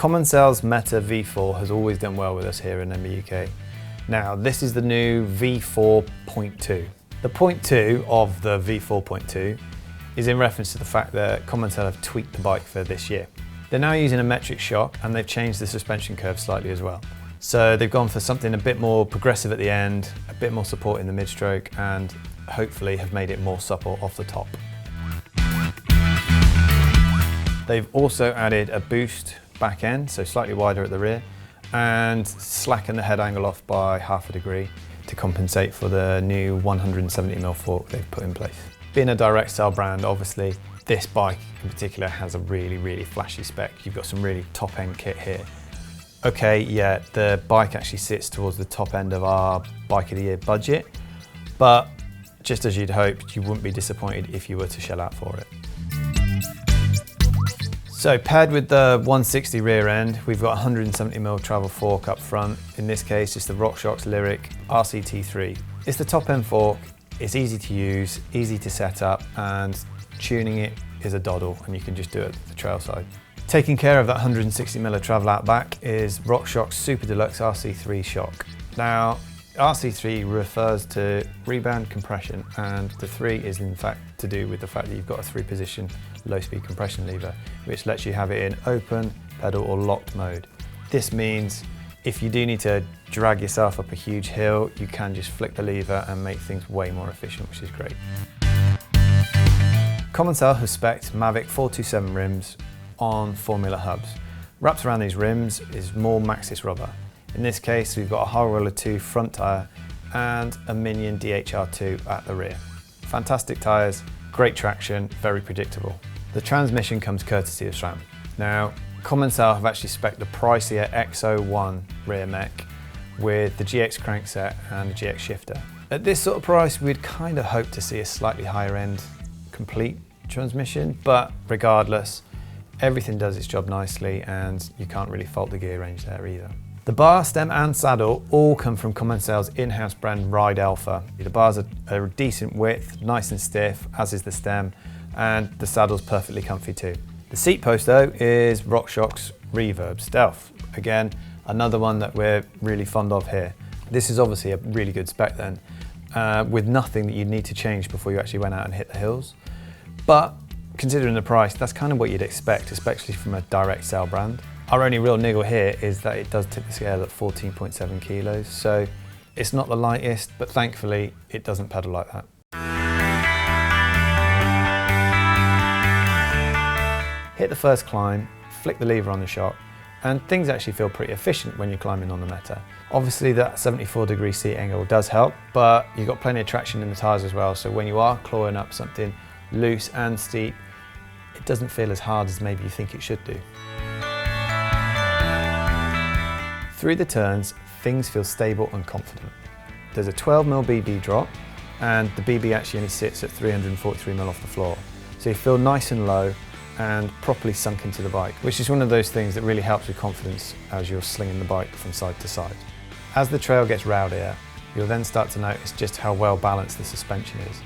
Commencal's Meta V4 has always done well with us here in MBUK. Now, this is the new V4.2. The point 2 of the V4.2 is in reference to the fact that Commencal have tweaked the bike for this year. They're now using a metric shock and they've changed the suspension curve slightly as well. So they've gone for something a bit more progressive at the end, a bit more support in the mid-stroke, and hopefully have made it more supple off the top. They've also added a boost back end, so slightly wider at the rear, and slackened the head angle off by 1/2 degree to compensate for the new 170mm fork they've put in place. Being a direct sell brand, obviously, this bike in particular has a really flashy spec. You've got some really top end kit here. Okay, yeah, the bike actually sits towards the top end of our Bike of the Year budget, but just as you'd hoped, you wouldn't be disappointed if you were to shell out for it. So paired with the 160 rear end, we've got 170mm travel fork up front. In this case, it's the RockShox Lyric RCT3. It's the top end fork, it's easy to use, easy to set up, and tuning it is a doddle, and you can just do it at the trail side. Taking care of that 160mm travel out back is RockShox Super Deluxe RC3 shock. Now, RC3 refers to rebound compression, and the 3 is in fact to do with the fact that you've got a 3-position low-speed compression lever, which lets you have it in open, pedal or locked mode. This means if you do need to drag yourself up a huge hill, you can just flick the lever and make things way more efficient, which is great. Commencal has spec'd Mavic 427 rims on Formula hubs. Wrapped around these rims is more Maxxis rubber. In this case, we've got a High Roller 2 front tyre and a Minion DHR2 at the rear. Fantastic tyres, great traction, very predictable. The transmission comes courtesy of SRAM. Now, Commencal have actually spec'd the pricier X01 rear mech with the GX crankset and the GX shifter. At this sort of price, we'd kind of hope to see a slightly higher end complete transmission, but regardless, everything does its job nicely and you can't really fault the gear range there either. The bar, stem and saddle all come from Commencal's in-house brand Ride Alpha. The bars are a decent width, nice and stiff, as is the stem, and the saddle's perfectly comfy too. The seat post though is RockShox Reverb Stealth. Again, another one that we're really fond of here. This is obviously a really good spec then, with nothing that you'd need to change before you actually went out and hit the hills. But considering the price, that's kind of what you'd expect, especially from a direct sell brand. Our only real niggle here is that it does tip the scale at 14.7 kilos, so it's not the lightest, but thankfully it doesn't pedal like that. Hit the first climb, flick the lever on the shock, and things actually feel pretty efficient when you're climbing on the Meta. Obviously that 74-degree seat angle does help, but you've got plenty of traction in the tyres as well, so when you are clawing up something loose and steep, it doesn't feel as hard as maybe you think it should do. Through the turns, things feel stable and confident. There's a 12mm BB drop, and the BB actually only sits at 343mm off the floor. So you feel nice and low and properly sunk into the bike, which is one of those things that really helps with confidence as you're slinging the bike from side to side. As the trail gets rowdier, you'll then start to notice just how well balanced the suspension is.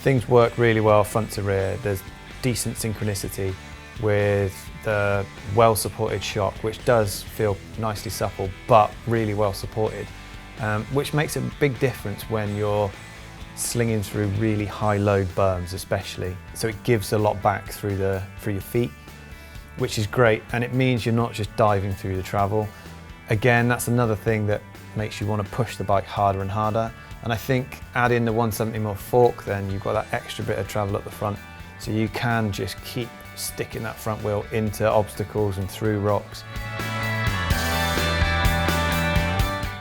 Things work really well front to rear. There's decent synchronicity with the well-supported shock, which does feel nicely supple, but really well supported, which makes a big difference when you're slinging through really high load berms especially. So it gives a lot back through your feet, which is great, and it means you're not just diving through the travel. Again, that's another thing that makes you want to push the bike harder and harder. And I think add in the 170mm fork, then you've got that extra bit of travel at the front, so you can just keep sticking that front wheel into obstacles and through rocks.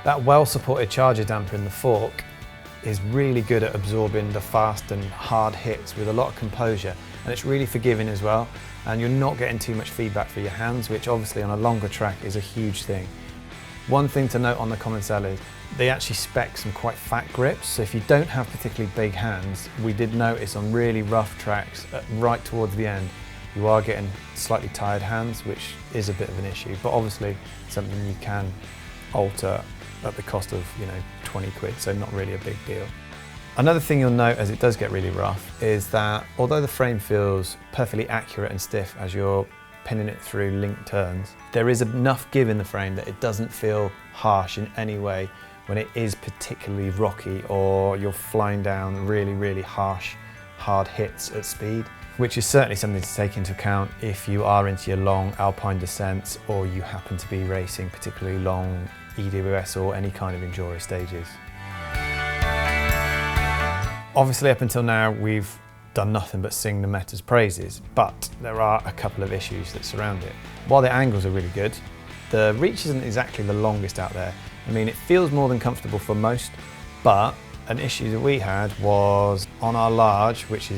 That well-supported charger damper in the fork is really good at absorbing the fast and hard hits with a lot of composure, and it's really forgiving as well, and you're not getting too much feedback for your hands, which obviously on a longer track is a huge thing. One thing to note on the Commencal is they actually spec some quite fat grips, so if you don't have particularly big hands, we did notice on really rough tracks right towards the end, you are getting slightly tired hands, which is a bit of an issue, but obviously something you can alter at the cost of, 20 quid, so not really a big deal. Another thing you'll note as it does get really rough is that although the frame feels perfectly accurate and stiff as you're pinning it through linked turns. There is enough give in the frame that it doesn't feel harsh in any way when it is particularly rocky or you're flying down really, really harsh, hard hits at speed, which is certainly something to take into account if you are into your long alpine descents or you happen to be racing particularly long EWS or any kind of Enduro stages. Obviously up until now we've done nothing but sing the Meta's praises, but there are a couple of issues that surround it. While the angles are really good, the reach isn't exactly the longest out there. I mean, it feels more than comfortable for most, but an issue that we had was on our large, which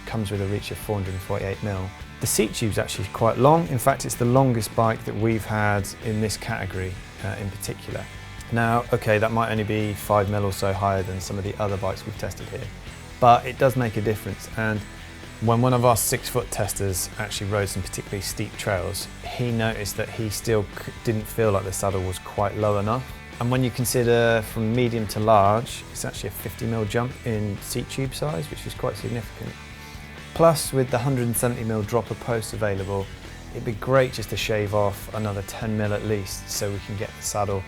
comes with a reach of 448mm. The seat tube's actually quite long. In fact, it's the longest bike that we've had in this category in particular. Now, okay, that might only be 5mm or so higher than some of the other bikes we've tested here, but it does make a difference. And when one of our 6-foot testers actually rode some particularly steep trails, he noticed that he still didn't feel like the saddle was quite low enough. And when you consider from medium to large, it's actually a 50mm jump in seat tube size, which is quite significant. Plus, with the 170mm dropper post available, it'd be great just to shave off another 10mm at least so we can get the saddle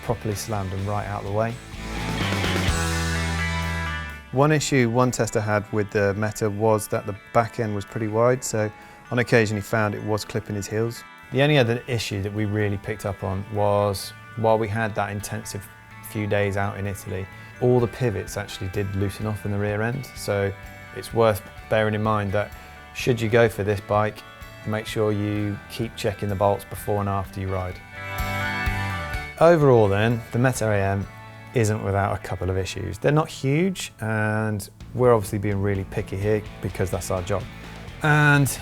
properly slammed and right out of the way. One issue one tester had with the Meta was that the back end was pretty wide, so on occasion he found it was clipping his heels. The only other issue that we really picked up on was while we had that intensive few days out in Italy, all the pivots actually did loosen off in the rear end, so it's worth bearing in mind that should you go for this bike, make sure you keep checking the bolts before and after you ride. Overall then, the Meta AM isn't without a couple of issues. They're not huge, and we're obviously being really picky here because that's our job. And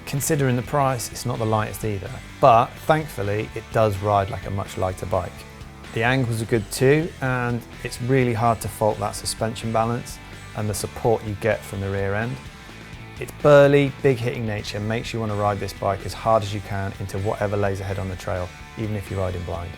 considering the price, it's not the lightest either, but thankfully it does ride like a much lighter bike. The angles are good too, and it's really hard to fault that suspension balance and the support you get from the rear end. Its burly, big hitting nature makes you want to ride this bike as hard as you can into whatever lays ahead on the trail, even if you're riding blind.